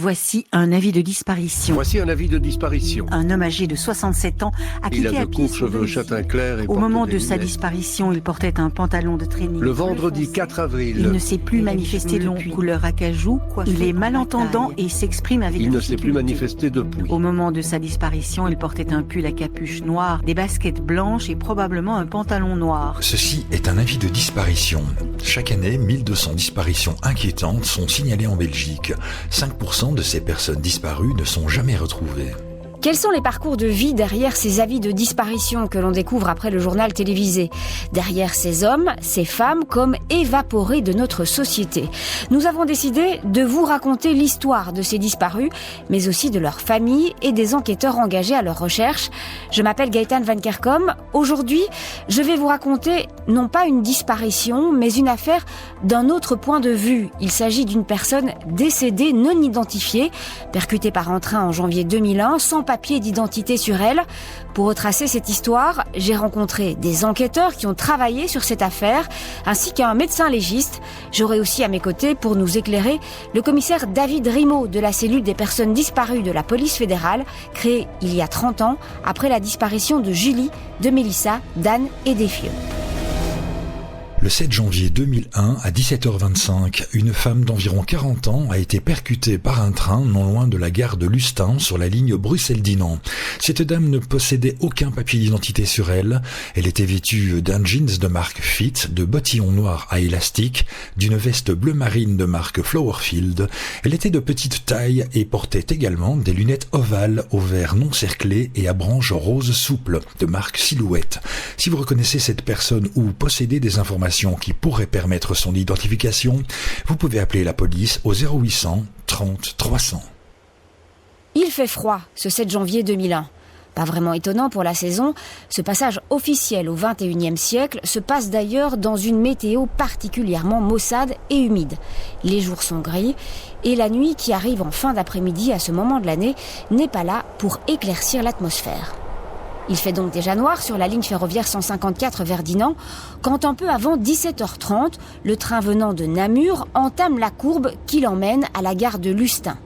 Voici un avis de disparition. Voici un avis de disparition. Un homme âgé de 67 ans a quitté à pied courts cheveux châtain clair et Au moment de des sa lunettes. disparition, il portait un pantalon de training. Le vendredi 4 avril, Il ne s'est plus manifesté depuis. Couleur acajou, il est malentendant et s'exprime avec il ne difficulté. s'est plus manifesté depuis. Au moment de sa disparition, il portait un pull à capuche noire, des baskets blanches et probablement un pantalon noir. Ceci est un avis de disparition. Chaque année, 1200 disparitions inquiétantes sont signalées en Belgique. 5% de ces personnes disparues ne sont jamais retrouvées. Quels sont les parcours de vie derrière ces avis de disparition que l'on découvre après le journal télévisé? Derrière ces hommes, ces femmes comme évaporés de notre société. Nous avons décidé de vous raconter l'histoire de ces disparus, mais aussi de leurs familles et des enquêteurs engagés à leur recherche. Je m'appelle Gaëtane Van Kerkom. Aujourd'hui, je vais vous raconter non pas une disparition, mais une affaire d'un autre point de vue. Il s'agit d'une personne décédée non identifiée, percutée par un train en janvier 2001, sans papier d'identité sur elle. Pour retracer cette histoire, j'ai rencontré des enquêteurs qui ont travaillé sur cette affaire, ainsi qu'un médecin légiste. J'aurai aussi à mes côtés, pour nous éclairer, le commissaire David Rimaud de la cellule des personnes disparues de la police fédérale, créée il y a 30 ans, après la disparition de Julie, de Mélissa, d'Anne et d'Effieux. Le 7 janvier 2001, à 17h25, une femme d'environ 40 ans a été percutée par un train non loin de la gare de Lustin sur la ligne Bruxelles-Dinan. Cette dame ne possédait aucun papier d'identité sur elle. Elle était vêtue d'un jeans de marque Fit, de bottillons noirs à élastique, d'une veste bleu marine de marque Flowerfield. Elle était de petite taille et portait également des lunettes ovales aux verres non cerclés et à branches roses souples de marque Silhouette. Si vous reconnaissez cette personne ou possédez des informations qui pourraient permettre son identification, vous pouvez appeler la police au 0800 30 300. Il fait froid ce 7 janvier 2001. Pas vraiment étonnant pour la saison, ce passage officiel au XXIe siècle se passe d'ailleurs dans une météo particulièrement maussade et humide. Les jours sont gris et la nuit qui arrive en fin d'après-midi à ce moment de l'année n'est pas là pour éclaircir l'atmosphère. Il fait donc déjà noir sur la ligne ferroviaire 154 vers Dinan, quand un peu avant 17h30, le train venant de Namur entame la courbe qui l'emmène à la gare de Lustin.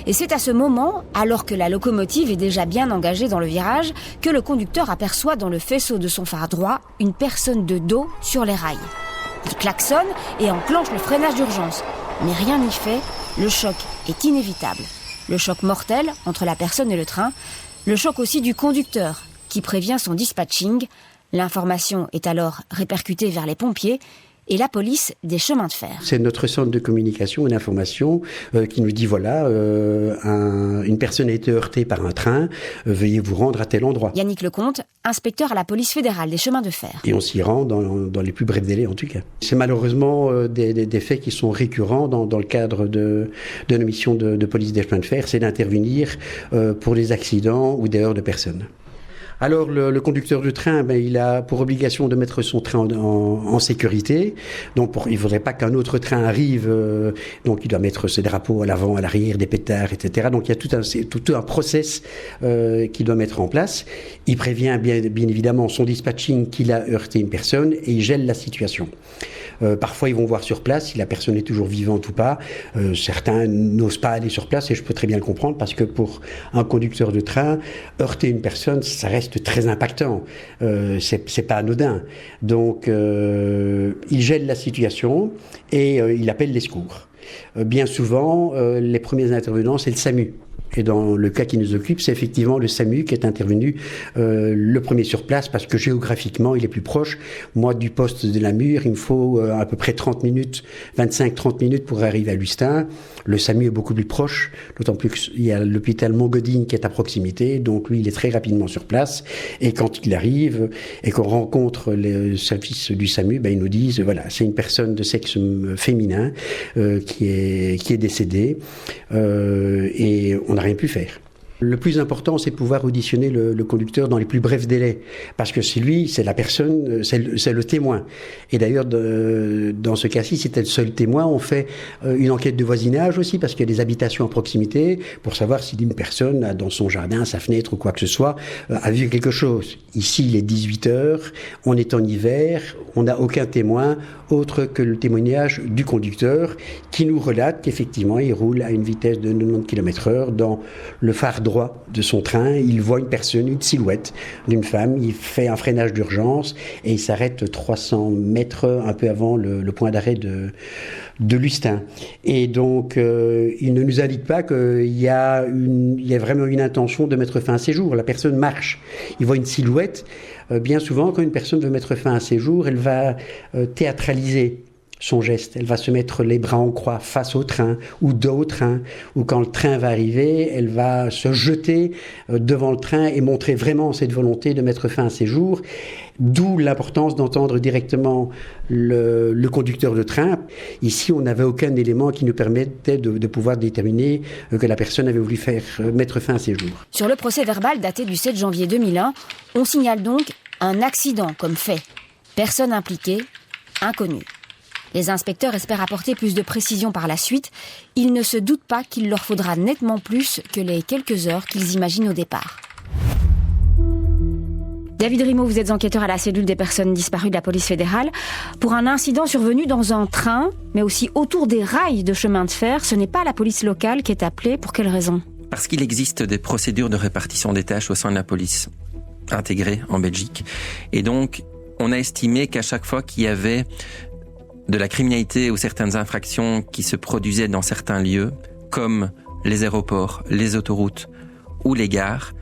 Et c'est à ce moment, alors que la locomotive est déjà bien engagée dans le virage, que le conducteur aperçoit dans le faisceau de son phare droit une personne de dos sur les rails. Il klaxonne et enclenche le freinage d'urgence. Mais rien n'y fait, le choc est inévitable. Le choc mortel entre la personne et le train, le choc aussi du conducteur, qui prévient son dispatching. L'information est alors répercutée vers les pompiers et la police des chemins de fer. C'est notre centre de communication et d'information qui nous dit voilà, une personne a été heurtée par un train, veuillez vous rendre à tel endroit. Yannick Lecomte, inspecteur à la police fédérale des chemins de fer. Et on s'y rend dans les plus brefs délais en tout cas. C'est malheureusement des faits qui sont récurrents dans le cadre de nos missions de police des chemins de fer, c'est d'intervenir pour les accidents ou des heurts de personnes. Alors le conducteur du train, il a pour obligation de mettre son train en sécurité. Donc il ne faudrait pas qu'un autre train arrive. Donc il doit mettre ses drapeaux à l'avant, à l'arrière, des pétards, etc. Donc il y a tout un process qu'il doit mettre en place. Il prévient bien évidemment son dispatching qu'il a heurté une personne et il gèle la situation. Parfois, ils vont voir sur place si la personne est toujours vivante ou pas. Certains n'osent pas aller sur place et je peux très bien le comprendre parce que pour un conducteur de train, heurter une personne, ça reste très impactant. C'est pas anodin. Donc, il gèle la situation et il appelle les secours. Bien souvent, les premiers intervenants, c'est le SAMU. Et dans le cas qui nous occupe, c'est effectivement le SAMU qui est intervenu le premier sur place parce que géographiquement, il est plus proche. Moi, du poste de Namur, il me faut à peu près 30 minutes, 25-30 minutes pour arriver à Lustin. Le SAMU est beaucoup plus proche, d'autant plus qu'il y a l'hôpital Montgodine qui est à proximité. Donc lui, il est très rapidement sur place. Et quand il arrive et qu'on rencontre le service du SAMU, ils nous disent, voilà, c'est une personne de sexe féminin qui est décédée et on n'a rien pu faire. Le plus important, c'est de pouvoir auditionner le conducteur dans les plus brefs délais, parce que c'est lui, c'est la personne, c'est le témoin. Et d'ailleurs, dans ce cas-ci, si c'était le seul témoin, on fait une enquête de voisinage aussi, parce qu'il y a des habitations à proximité, pour savoir si une personne, dans son jardin, sa fenêtre ou quoi que ce soit, a vu quelque chose. Ici, il est 18h, on est en hiver, on n'a aucun témoin, autre que le témoignage du conducteur, qui nous relate qu'effectivement, il roule à une vitesse de 90 km/h dans le phare droit de son train. Il voit une personne, une silhouette d'une femme, il fait un freinage d'urgence et il s'arrête 300 mètres un peu avant le point d'arrêt de Lustin. Et donc, il ne nous indique pas qu'il y a vraiment une intention de mettre fin à ses jours. La personne marche, il voit une silhouette. Bien souvent, quand une personne veut mettre fin à ses jours, elle va théâtraliser son geste. Elle va se mettre les bras en croix face au train ou dos au train, ou quand le train va arriver, elle va se jeter devant le train et montrer vraiment cette volonté de mettre fin à ses jours. D'où l'importance d'entendre directement le conducteur de train. Ici, on n'avait aucun élément qui nous permettait de pouvoir déterminer que la personne avait voulu mettre fin à ses jours. Sur le procès verbal daté du 7 janvier 2001, on signale donc un accident comme fait. Personne impliquée, inconnue. Les inspecteurs espèrent apporter plus de précision par la suite. Ils ne se doutent pas qu'il leur faudra nettement plus que les quelques heures qu'ils imaginent au départ. David Rimeau, vous êtes enquêteur à la cellule des personnes disparues de la police fédérale. Pour un incident survenu dans un train, mais aussi autour des rails de chemin de fer, ce n'est pas la police locale qui est appelée. Pour quelle raison ? Parce qu'il existe des procédures de répartition des tâches au sein de la police intégrée en Belgique. Et donc, on a estimé qu'à chaque fois qu'il y avait de la criminalité ou certaines infractions qui se produisaient dans certains lieux, comme les aéroports, les autoroutes ou les gares,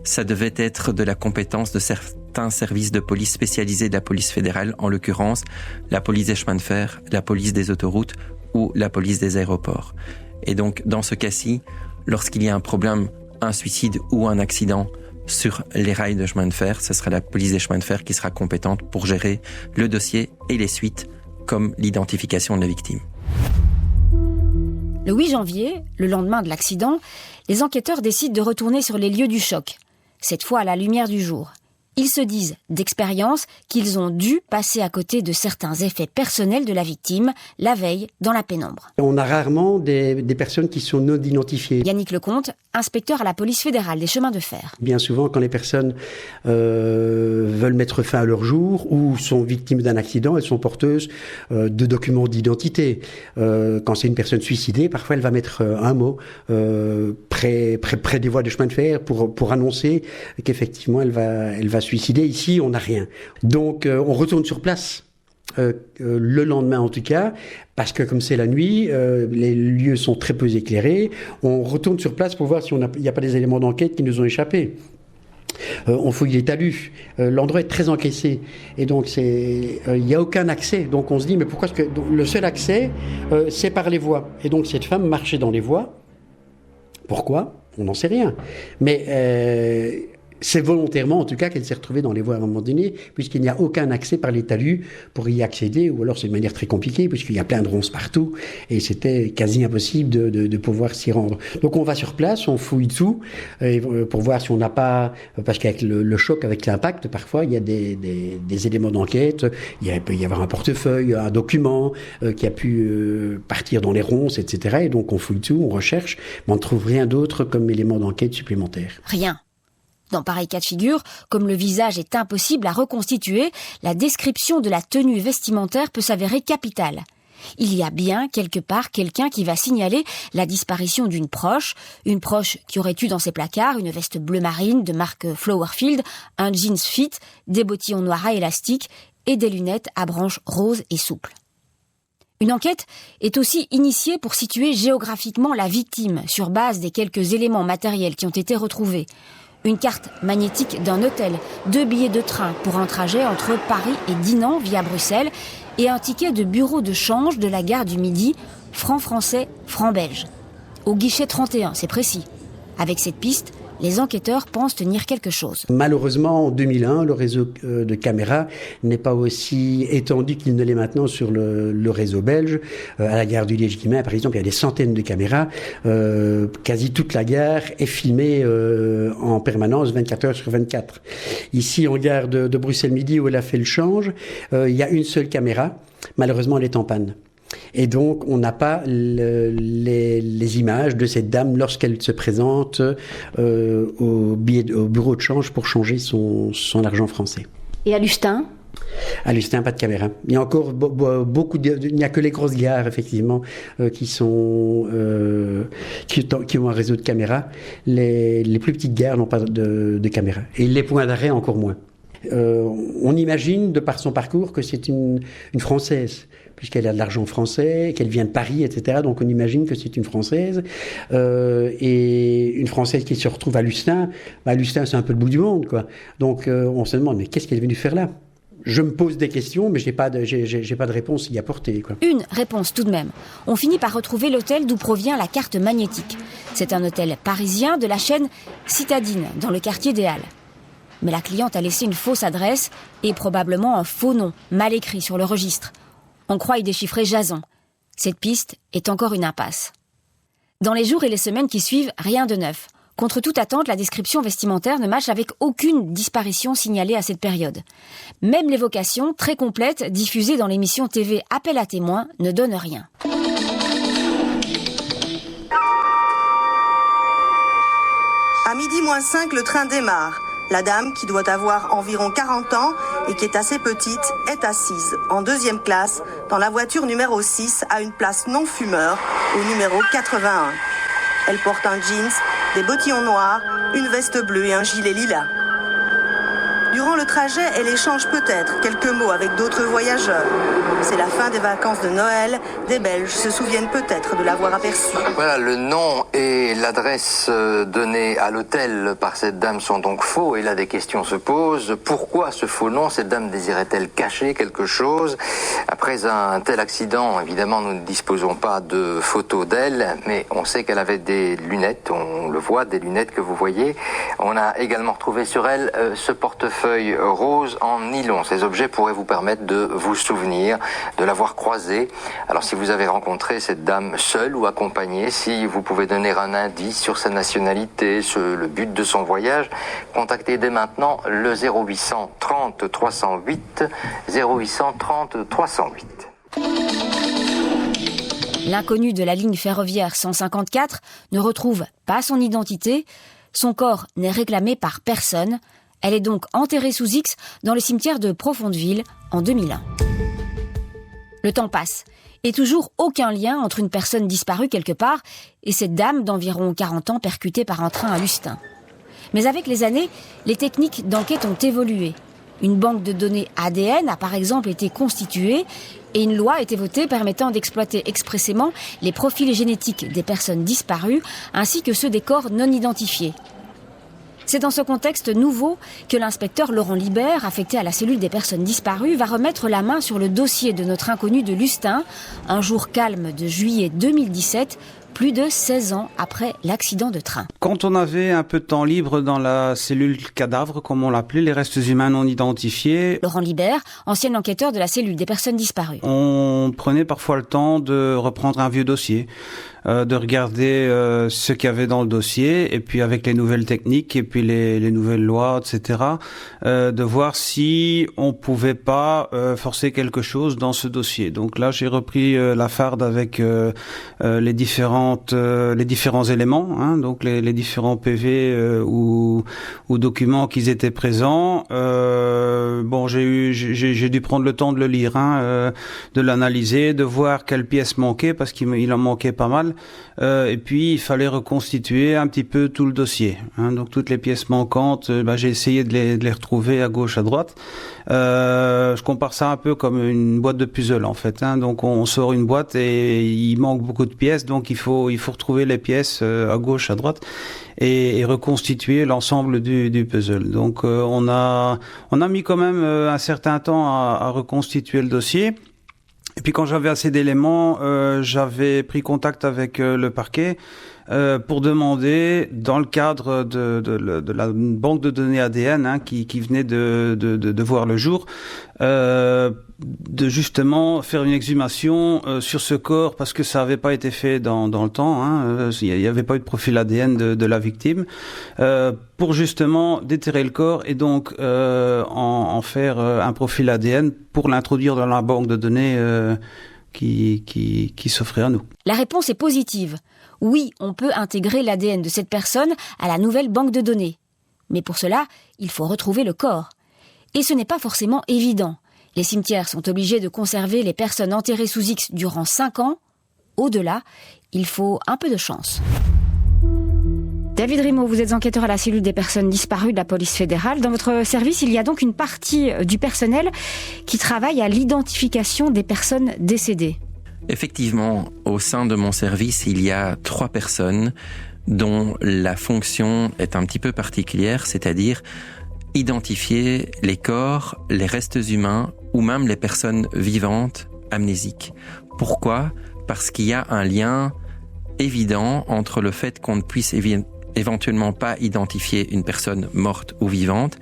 ça devait être de la compétence de certains services de police spécialisés de la police fédérale, en l'occurrence la police des chemins de fer, la police des autoroutes ou la police des aéroports. Et donc, dans ce cas-ci, lorsqu'il y a un problème, un suicide ou un accident sur les rails de chemin de fer, ce sera la police des chemins de fer qui sera compétente pour gérer le dossier et les suites, comme l'identification de la victime. Le 8 janvier, le lendemain de l'accident, les enquêteurs décident de retourner sur les lieux du choc, cette fois à la lumière du jour. Ils se disent d'expérience qu'ils ont dû passer à côté de certains effets personnels de la victime la veille dans la pénombre. On a rarement des personnes qui sont non identifiées. Yannick Lecomte, inspecteur à la police fédérale des chemins de fer. Bien souvent, quand les personnes veulent mettre fin à leur jour ou sont victimes d'un accident, elles sont porteuses de documents d'identité. Quand c'est une personne suicidée, parfois elle va mettre un mot près des voies de chemin de fer pour annoncer qu'effectivement elle va suicider. Ici, on n'a rien. Donc, on retourne sur place. Le lendemain en tout cas, parce que comme c'est la nuit, les lieux sont très peu éclairés, on retourne sur place pour voir s'il n'y a pas des éléments d'enquête qui nous ont échappé. On fouille les talus, l'endroit est très encaissé et donc il n'y a aucun accès. Donc on se dit mais pourquoi est-ce que le seul accès c'est par les voies, et donc cette femme marchait dans les voies. Pourquoi ? On n'en sait rien. Mais c'est volontairement, en tout cas, qu'elle s'est retrouvée dans les voies à un moment donné, puisqu'il n'y a aucun accès par les talus pour y accéder, ou alors c'est de manière très compliquée, puisqu'il y a plein de ronces partout, et c'était quasi impossible de pouvoir s'y rendre. Donc on va sur place, on fouille tout, pour voir si on n'a pas, parce qu'avec le choc, avec l'impact, parfois il y a des éléments d'enquête, il peut y avoir un portefeuille, un document qui a pu partir dans les ronces, etc. Et donc on fouille tout, on recherche, mais on ne trouve rien d'autre comme élément d'enquête supplémentaire. Rien. Dans pareil cas de figure, comme le visage est impossible à reconstituer, la description de la tenue vestimentaire peut s'avérer capitale. Il y a bien, quelque part, quelqu'un qui va signaler la disparition d'une proche qui aurait eu dans ses placards une veste bleu marine de marque Flowerfield, un jeans fit, des bottillons noirs à élastique et des lunettes à branches roses et souples. Une enquête est aussi initiée pour situer géographiquement la victime sur base des quelques éléments matériels qui ont été retrouvés. Une carte magnétique d'un hôtel, 2 billets de train pour un trajet entre Paris et Dinan via Bruxelles et un ticket de bureau de change de la gare du Midi, franc français, franc belge. Au guichet 31, c'est précis. Avec cette piste, les enquêteurs pensent tenir quelque chose. Malheureusement, en 2001, le réseau de caméras n'est pas aussi étendu qu'il ne l'est maintenant sur le réseau belge. À la gare du Liège-Guillemins, par exemple, il y a des centaines de caméras. Quasi toute la gare est filmée en permanence, 24 heures sur 24. Ici, en gare de Bruxelles-Midi, où elle a fait le change, il y a une seule caméra. Malheureusement, elle est en panne. Et donc, on n'a pas les images de cette dame lorsqu'elle se présente au bureau de change pour changer son argent français. Et à Lustin ? À Lustin, pas de caméra. Il y a encore il n'y a que les grosses gares, effectivement, qui ont un réseau de caméras. Les plus petites gares n'ont pas de caméra. Et les points d'arrêt, encore moins. On imagine, de par son parcours, que c'est une Française, puisqu'elle a de l'argent français, qu'elle vient de Paris, etc. Donc on imagine que c'est une Française. Et une Française qui se retrouve à Lustin, Lustin c'est un peu le bout du monde, quoi. Donc on se demande, mais qu'est-ce qu'elle est venue faire là ? Je me pose des questions, mais j'ai pas de réponse y apporter, quoi. Une réponse tout de même. On finit par retrouver l'hôtel d'où provient la carte magnétique. C'est un hôtel parisien de la chaîne Citadine, dans le quartier des Halles. Mais la cliente a laissé une fausse adresse et probablement un faux nom, mal écrit sur le registre. On croit y déchiffrer Jason. Cette piste est encore une impasse. Dans les jours et les semaines qui suivent, rien de neuf. Contre toute attente, la description vestimentaire ne matche avec aucune disparition signalée à cette période. Même l'évocation, très complète, diffusée dans l'émission TV Appel à témoins, ne donne rien. À 12:05, le train démarre. La dame, qui doit avoir environ 40 ans et qui est assez petite, est assise en deuxième classe dans la voiture numéro 6 à une place non-fumeur au numéro 81. Elle porte un jeans, des bottillons noirs, une veste bleue et un gilet lilas. Durant le trajet, elle échange peut-être quelques mots avec d'autres voyageurs. C'est la fin des vacances de Noël. Des Belges se souviennent peut-être de l'avoir aperçue. Voilà, le nom et l'adresse donnée à l'hôtel par cette dame sont donc faux. Et là, des questions se posent. Pourquoi ce faux nom ? Cette dame désirait-elle cacher quelque chose ? Après un tel accident, évidemment, nous ne disposons pas de photos d'elle, mais on sait qu'elle avait des lunettes. On le voit, des lunettes que vous voyez. On a également retrouvé sur elle ce portefeuille rose en nylon. Ces objets pourraient vous permettre de vous souvenir de l'avoir croisée. Alors si vous avez rencontré cette dame seule ou accompagnée, si vous pouvez donner un indice sur sa nationalité, sur le but de son voyage, contactez dès maintenant le 0800 30 308 0800 30 308. L'inconnu de la ligne ferroviaire 154 ne retrouve pas son identité. Son corps n'est réclamé par personne. Elle est donc enterrée sous X dans le cimetière de Profondeville en 2001. Le temps passe, et toujours aucun lien entre une personne disparue quelque part et cette dame d'environ 40 ans percutée par un train à Lustin. Mais avec les années, les techniques d'enquête ont évolué. Une banque de données ADN a par exemple été constituée et une loi a été votée permettant d'exploiter expressément les profils génétiques des personnes disparues ainsi que ceux des corps non identifiés. C'est dans ce contexte nouveau que l'inspecteur Laurent Libert, affecté à la cellule des personnes disparues, va remettre la main sur le dossier de notre inconnu de Lustin, un jour calme de juillet 2017, plus de 16 ans après l'accident de train. Quand on avait un peu de temps libre dans la cellule cadavre, comme on l'appelait, les restes humains non identifiés, Laurent Libert, ancien enquêteur de la cellule des personnes disparues. On prenait parfois le temps de reprendre un vieux dossier, de regarder ce qu'il y avait dans le dossier, et puis avec les nouvelles techniques, et puis les nouvelles lois, etc., de voir si on pouvait pas forcer quelque chose dans ce dossier. Donc là, j'ai repris la farde avec les différents éléments, hein, donc les différents PV ou documents qui étaient présents. Bon, j'ai dû prendre le temps de le lire, hein, de l'analyser, de voir quelles pièces manquaient parce qu'il en manquait pas mal. Et puis il fallait reconstituer un petit peu tout le dossier, hein, donc toutes les pièces manquantes, j'ai essayé de les retrouver à gauche, à droite. Je compare ça un peu comme une boîte de puzzle en fait, hein, donc on sort une boîte et il manque beaucoup de pièces, donc il faut retrouver les pièces à gauche, à droite et reconstituer l'ensemble du puzzle. Donc on a mis quand même un certain temps à reconstituer le dossier. Et puis quand j'avais assez d'éléments, j'avais pris contact avec le parquet pour demander, dans le cadre de la banque de données ADN qui venait de voir le jour, de justement faire une exhumation sur ce corps, parce que ça n'avait pas été fait dans le temps, il n'y avait pas eu de profil ADN de la victime, pour justement déterrer le corps et donc en faire un profil ADN pour l'introduire dans la banque de données qui s'offrait à nous. La réponse est positive. Oui, on peut intégrer l'ADN de cette personne à la nouvelle banque de données. Mais pour cela, il faut retrouver le corps. Et ce n'est pas forcément évident. Les cimetières sont obligés de conserver les personnes enterrées sous X durant 5 ans. Au-delà, il faut un peu de chance. David Rimeau, vous êtes enquêteur à la cellule des personnes disparues de la police fédérale. Dans votre service, il y a donc une partie du personnel qui travaille à l'identification des personnes décédées. Effectivement, au sein de mon service, il y a 3 personnes dont la fonction est un petit peu particulière, c'est-à-dire identifier les corps, les restes humains ou même les personnes vivantes amnésiques. Pourquoi ? Parce qu'il y a un lien évident entre le fait qu'on ne puisse éventuellement pas identifier une personne morte ou vivante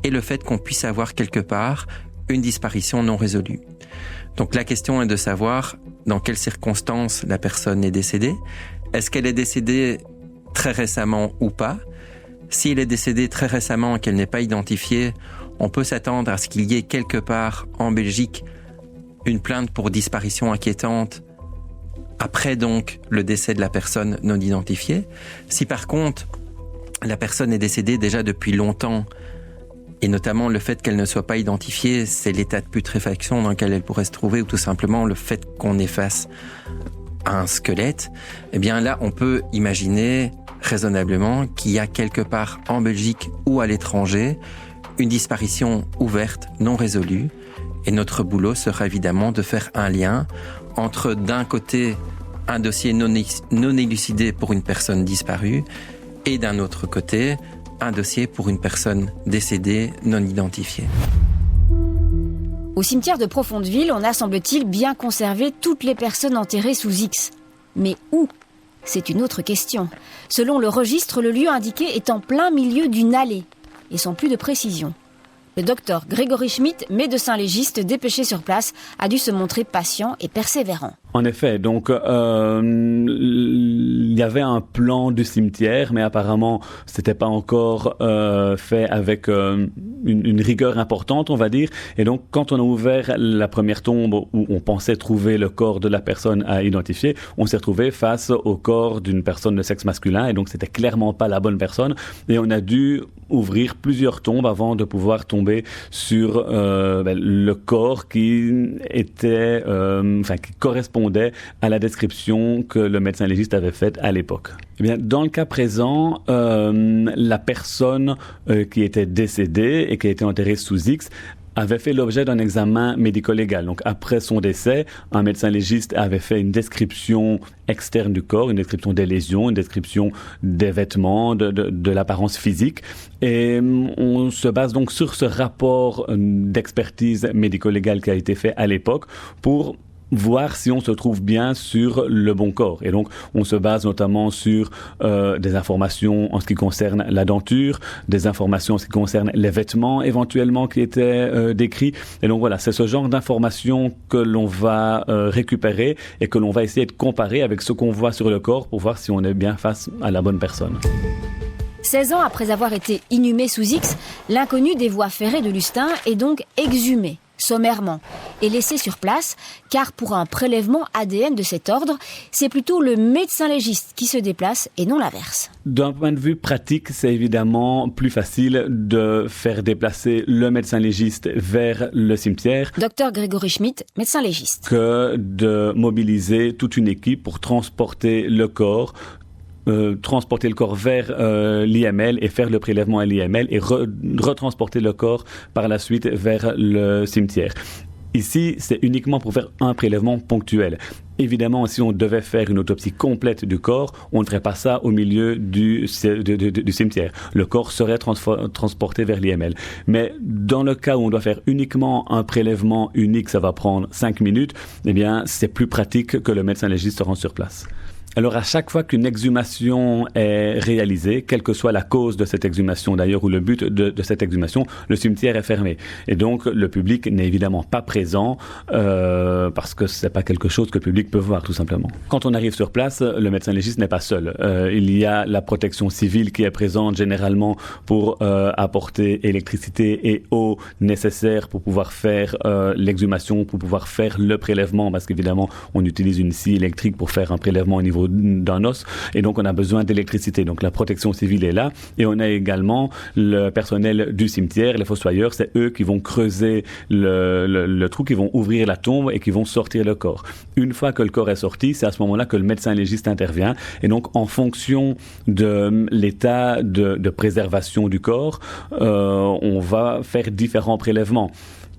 et le fait qu'on puisse avoir quelque part une disparition non résolue. Donc la question est de savoir dans quelles circonstances la personne est décédée. Est-ce qu'elle est décédée très récemment ou pas ? Si elle est décédée très récemment et qu'elle n'est pas identifiée, on peut s'attendre à ce qu'il y ait quelque part en Belgique une plainte pour disparition inquiétante après donc le décès de la personne non identifiée. Si par contre la personne est décédée déjà depuis longtemps, et notamment le fait qu'elle ne soit pas identifiée, c'est l'état de putréfaction dans lequel elle pourrait se trouver, ou tout simplement le fait qu'on est face à un squelette, eh bien là on peut imaginer raisonnablement qu'il y a quelque part en Belgique ou à l'étranger une disparition ouverte, non résolue, et notre boulot sera évidemment de faire un lien entre d'un côté un dossier non élucidé pour une personne disparue et d'un autre côté un dossier pour une personne décédée non identifiée. Au cimetière de Profondeville, on a, semble-t-il, bien conservé toutes les personnes enterrées sous X. Mais où ? C'est une autre question. Selon le registre, le lieu indiqué est en plein milieu d'une allée, et sans plus de précision. Le docteur Grégory Schmitt, médecin légiste dépêché sur place, a dû se montrer patient et persévérant. En effet, donc il y avait un plan du cimetière, mais apparemment c'était pas encore fait avec une rigueur importante, on va dire. Et donc quand on a ouvert la première tombe où on pensait trouver le corps de la personne à identifier, on s'est retrouvé face au corps d'une personne de sexe masculin, et donc c'était clairement pas la bonne personne. Et on a dû ouvrir plusieurs tombes avant de pouvoir tomber sur le corps qui était, qui correspondait à la description que le médecin légiste avait faite à l'époque. Eh bien, dans le cas présent, la personne qui était décédée et qui a été enterrée sous X avait fait l'objet d'un examen médico-légal. Donc, après son décès, un médecin légiste avait fait une description externe du corps, une description des lésions, une description des vêtements, de l'apparence physique. Et on se base donc sur ce rapport d'expertise médico-légale qui a été fait à l'époque pour voir si on se trouve bien sur le bon corps. Et donc, on se base notamment sur des informations en ce qui concerne la denture, des informations en ce qui concerne les vêtements éventuellement qui étaient décrits. Et donc voilà, c'est ce genre d'informations que l'on va récupérer et que l'on va essayer de comparer avec ce qu'on voit sur le corps pour voir si on est bien face à la bonne personne. 16 ans après avoir été inhumé sous X, l'inconnu des voies ferrées de Lustin est donc exhumé sommairement et laissé sur place, car pour un prélèvement ADN de cet ordre, c'est plutôt le médecin légiste qui se déplace et non l'inverse. D'un point de vue pratique, c'est évidemment plus facile de faire déplacer le médecin légiste vers le cimetière. Docteur Grégory Schmitt, médecin légiste. Que de mobiliser toute une équipe pour transporter le corps vers l'IML et faire le prélèvement à l'IML et retransporter le corps par la suite vers le cimetière. Ici, c'est uniquement pour faire un prélèvement ponctuel. Évidemment, si on devait faire une autopsie complète du corps, on ne ferait pas ça au milieu du cimetière. Le corps serait transporté vers l'IML. Mais dans le cas où on doit faire uniquement un prélèvement unique, ça va prendre 5 minutes, eh bien, c'est plus pratique que le médecin légiste se rende sur place. Alors, à chaque fois qu'une exhumation est réalisée, quelle que soit la cause de cette exhumation d'ailleurs ou le but de cette exhumation, le cimetière est fermé. Et donc, le public n'est évidemment pas présent parce que c'est pas quelque chose que le public peut voir, tout simplement. Quand on arrive sur place, le médecin légiste n'est pas seul. Il y a la protection civile qui est présente généralement pour apporter électricité et eau nécessaires pour pouvoir faire l'exhumation, pour pouvoir faire le prélèvement, parce qu'évidemment, on utilise une scie électrique pour faire un prélèvement au niveau d'un os, et donc on a besoin d'électricité. Donc la protection civile est là, et on a également le personnel du cimetière, les fossoyeurs, c'est eux qui vont creuser le trou, qui vont ouvrir la tombe et qui vont sortir le corps. Une fois que le corps est sorti, c'est à ce moment-là que le médecin légiste intervient, et donc en fonction de l'état de préservation du corps, on va faire différents prélèvements.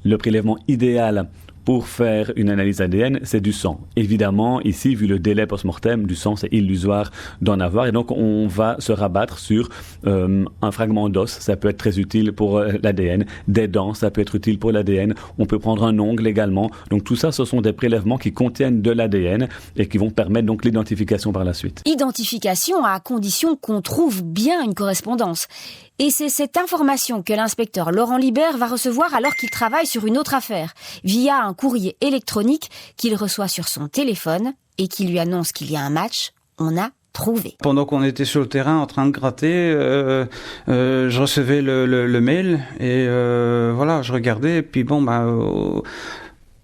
Le prélèvement idéal pour faire une analyse ADN, c'est du sang. Évidemment, ici, vu le délai post-mortem, du sang, c'est illusoire d'en avoir. Et donc, on va se rabattre sur un fragment d'os. Ça peut être très utile pour l'ADN. Des dents, ça peut être utile pour l'ADN. On peut prendre un ongle également. Donc, tout ça, ce sont des prélèvements qui contiennent de l'ADN et qui vont permettre donc l'identification par la suite. Identification à condition qu'on trouve bien une correspondance. Et c'est cette information que l'inspecteur Laurent Libert va recevoir alors qu'il travaille sur une autre affaire, via un courrier électronique qu'il reçoit sur son téléphone et qui lui annonce qu'il y a un match. On a trouvé. Pendant qu'on était sur le terrain en train de gratter, je recevais le mail et voilà, je regardais et puis bon,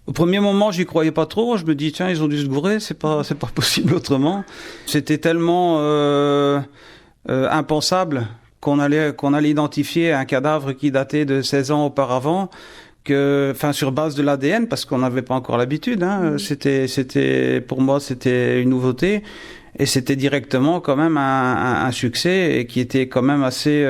au premier moment, j'y croyais pas trop. Je me dis tiens, ils ont dû se gourer, c'est pas possible autrement. C'était tellement impensable qu'on allait identifier un cadavre qui datait de 16 ans auparavant, sur base de l'ADN, parce qu'on n'avait pas encore l'habitude. Pour moi, c'était une nouveauté, et c'était directement quand même un succès, et qui était quand même assez,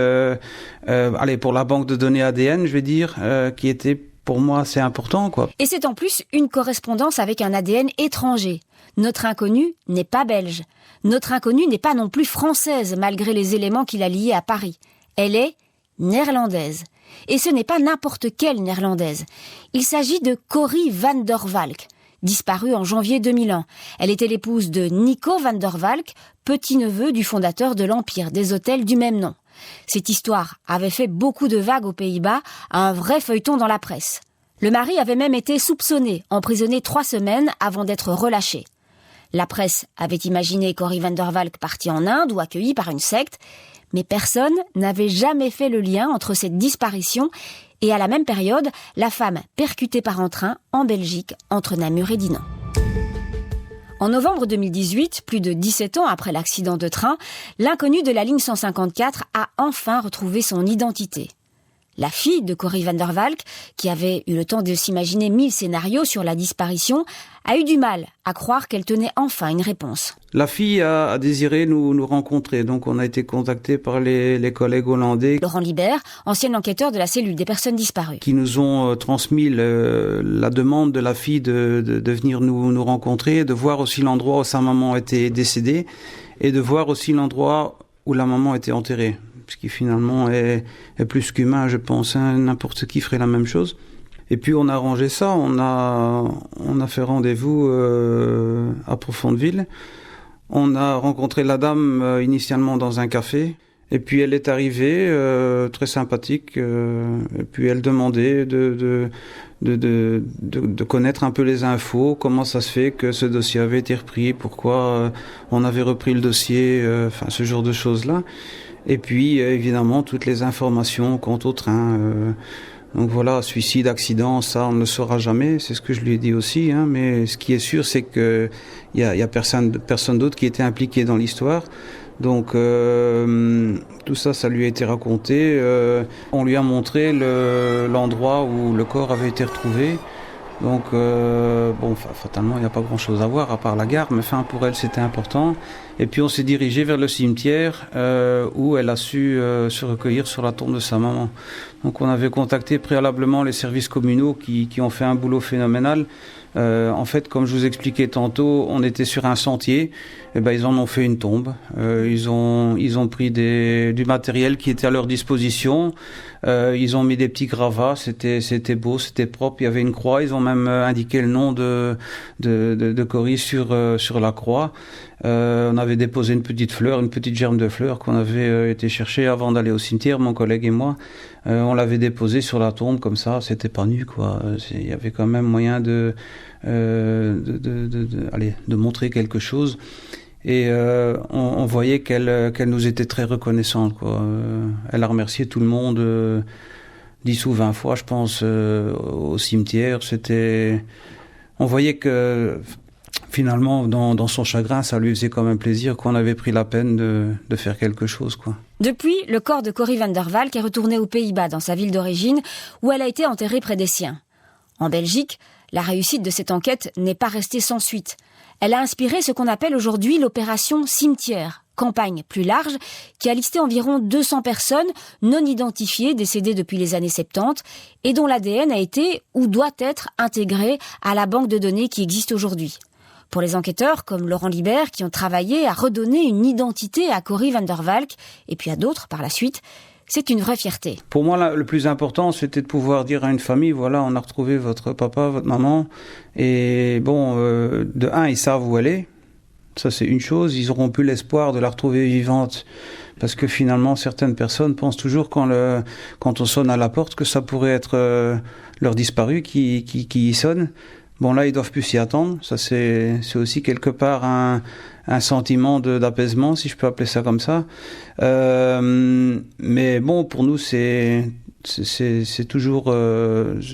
pour la banque de données ADN, je vais dire, qui était pour moi assez important, quoi. Et c'est en plus une correspondance avec un ADN étranger. Notre inconnue n'est pas belge. Notre inconnue n'est pas non plus française, malgré les éléments qu'il a liés à Paris. Elle est néerlandaise. Et ce n'est pas n'importe quelle néerlandaise. Il s'agit de Corrie van der Valk, disparue en janvier 2001. Elle était l'épouse de Nico van der Valk, petit-neveu du fondateur de l'Empire des hôtels du même nom. Cette histoire avait fait beaucoup de vagues aux Pays-Bas, un vrai feuilleton dans la presse. Le mari avait même été soupçonné, emprisonné 3 semaines avant d'être relâché. La presse avait imaginé Corrie van der Valk partie en Inde ou accueillie par une secte, mais personne n'avait jamais fait le lien entre cette disparition et à la même période, la femme percutée par un train en Belgique entre Namur et Dinan. En novembre 2018, plus de 17 ans après l'accident de train, l'inconnu de la ligne 154 a enfin retrouvé son identité. La fille de Corrie van der Valk, qui avait eu le temps de s'imaginer 1000 scénarios sur la disparition, a eu du mal à croire qu'elle tenait enfin une réponse. La fille a désiré nous rencontrer, donc on a été contacté par les collègues hollandais. Laurent Libert, ancien enquêteur de la cellule des personnes disparues. Qui nous ont transmis la demande de la fille de venir nous rencontrer, de voir aussi l'endroit où sa maman était décédée et de voir aussi l'endroit où la maman était enterrée. Ce qui finalement est plus qu'humain, je pense. N'importe qui ferait la même chose. Et puis on a arrangé ça, on a fait rendez-vous à Profondeville. On a rencontré la dame initialement dans un café. Et puis elle est arrivée, très sympathique. Et puis elle demandait de connaître un peu les infos, comment ça se fait que ce dossier avait été repris, pourquoi on avait repris le dossier, ce genre de choses-là. Et puis, évidemment, toutes les informations quant au train. Donc voilà, suicide, accident, ça, on ne le saura jamais. C'est ce que je lui ai dit aussi. Mais ce qui est sûr, c'est qu'il y a personne d'autre qui était impliqué dans l'histoire. Donc, tout ça lui a été raconté. On lui a montré l'endroit où le corps avait été retrouvé. Donc, fatalement, il n'y a pas grand-chose à voir à part la gare. Mais pour elle, c'était important. Et puis on s'est dirigé vers le cimetière où elle a su se recueillir sur la tombe de sa maman. Donc on avait contacté préalablement les services communaux qui ont fait un boulot phénoménal. En fait, comme je vous expliquais tantôt, on était sur un sentier. Et ben, ils en ont fait une tombe. Ils ont pris du matériel qui était à leur disposition. Ils ont mis des petits gravats. C'était beau, c'était propre. Il y avait une croix. Ils ont même indiqué le nom de Cory sur la croix. On avait déposé une petite fleur, une petite germe de fleur qu'on avait été chercher avant d'aller au cimetière, mon collègue et moi. On l'avait déposé sur la tombe comme ça. C'était pas nu, quoi. Il y avait quand même moyen de montrer quelque chose. Et on voyait qu'elle nous était très reconnaissante, quoi. Elle a remercié tout le monde 10 ou 20 fois, je pense, au cimetière. On voyait que finalement, dans son chagrin, ça lui faisait quand même plaisir qu'on avait pris la peine de faire quelque chose, quoi. Depuis, le corps de Cory van der Valk est retourné aux Pays-Bas, dans sa ville d'origine, où elle a été enterrée près des siens. En Belgique, la réussite de cette enquête n'est pas restée sans suite. Elle a inspiré ce qu'on appelle aujourd'hui l'opération Cimetière, campagne plus large qui a listé environ 200 personnes non identifiées décédées depuis les années 70 et dont l'ADN a été ou doit être intégré à la banque de données qui existe aujourd'hui. Pour les enquêteurs comme Laurent Libert qui ont travaillé à redonner une identité à Cory van der Valk et puis à d'autres par la suite, c'est une vraie fierté. Pour moi, le plus important, c'était de pouvoir dire à une famille, voilà, on a retrouvé votre papa, votre maman, et bon, de un, ils savent où elle est, ça c'est une chose, ils auront plus l'espoir de la retrouver vivante, parce que finalement, certaines personnes pensent toujours quand on sonne à la porte que ça pourrait être leur disparu qui y sonne. Bon, là, ils doivent plus s'y attendre. Ça, c'est aussi quelque part un sentiment d'apaisement, si je peux appeler ça comme ça. Mais bon, pour nous, c'est toujours,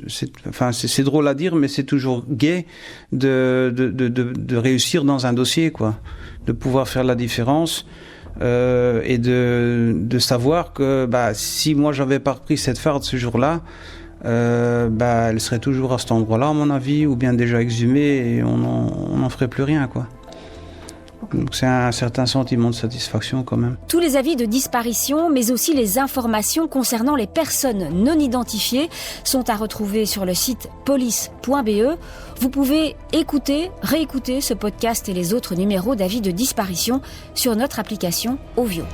c'est drôle à dire, mais c'est toujours gai de réussir dans un dossier, quoi. De pouvoir faire la différence. Et de savoir que, si moi, j'avais pas repris cette farde ce jour-là, elle serait toujours à cet endroit-là, à mon avis, ou bien déjà exhumée, et on n'en ferait plus rien, quoi. Donc c'est un certain sentiment de satisfaction quand même. Tous les avis de disparition, mais aussi les informations concernant les personnes non identifiées sont à retrouver sur le site police.be. Vous pouvez écouter, réécouter ce podcast et les autres numéros d'avis de disparition sur notre application Ovio.